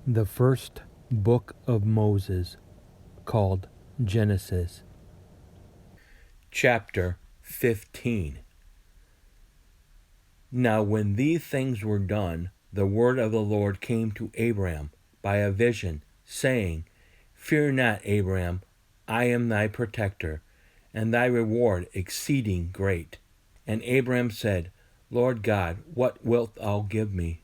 The first book of Moses, called Genesis. Chapter 15. Now when these things were done, the word of the Lord came to Abram by a vision, saying, Fear not, Abram, I am thy protector, and thy reward exceeding great. And Abram said, Lord God, what wilt thou give me?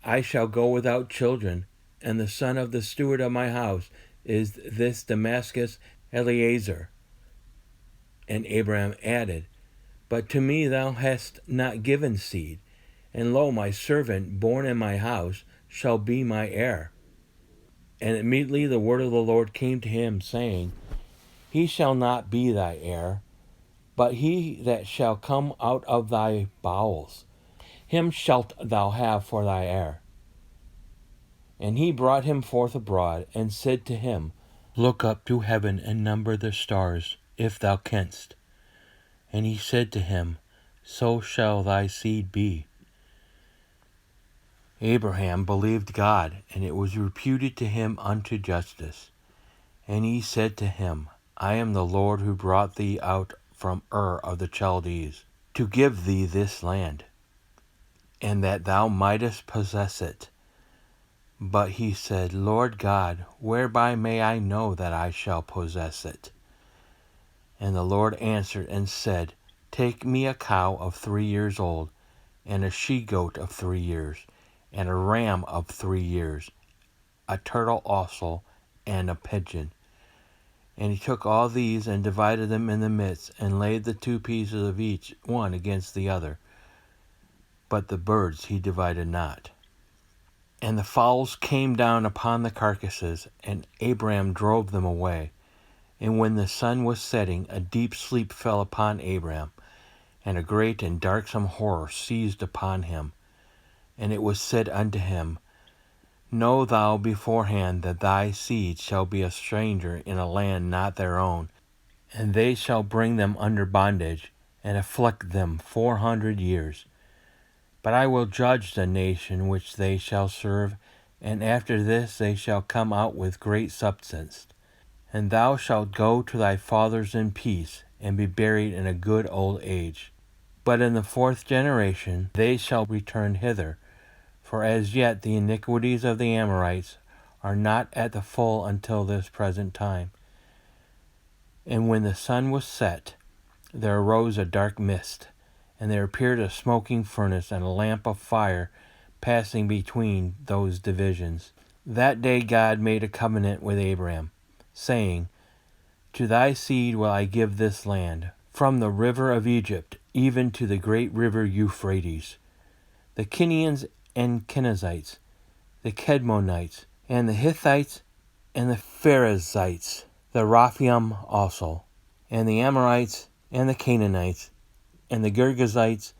I shall go without children, and the son of the steward of my house is this Damascus Eliezer. And Abraham added, But to me thou hast not given seed, and lo, my servant born in my house shall be my heir. And immediately the word of the Lord came to him, saying, He shall not be thy heir, but he that shall come out of thy bowels, him shalt thou have for thy heir. And he brought him forth abroad, and said to him, Look up to heaven, and number the stars, if thou canst. And he said to him, So shall thy seed be. Abraham believed God, and it was reputed to him unto justice. And he said to him, I am the Lord who brought thee out from Ur of the Chaldees, to give thee this land, and that thou mightest possess it. But he said, Lord God, whereby may I know that I shall possess it? And the Lord answered and said, Take me a cow of 3 years old, and a she-goat of 3 years, and a ram of 3 years, a turtle also, and a pigeon. And he took all these and divided them in the midst, and laid the 2 pieces of each one against the other. But the birds he divided not. And the fowls came down upon the carcasses, and Abram drove them away. And when the sun was setting, a deep sleep fell upon Abram, and a great and darksome horror seized upon him. And it was said unto him, Know thou beforehand that thy seed shall be a stranger in a land not their own, and they shall bring them under bondage, and afflict them 400 years. But I will judge the nation which they shall serve, and after this they shall come out with great substance. And thou shalt go to thy fathers in peace, and be buried in a good old age. But in the 4th generation they shall return hither, for as yet the iniquities of the Amorites are not at the full until this present time. And when the sun was set, there arose a dark mist, and there appeared a smoking furnace and a lamp of fire passing between those divisions. That day God made a covenant with Abram, saying, To thy seed will I give this land, from the river of Egypt even to the great river Euphrates. The Kenians and Kenizzites, the Kedmonites, and the Hittites, and the Perizzites, the Rephaim also, and the Amorites, and the Canaanites, and the Girgashites,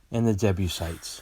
and the Jebusites.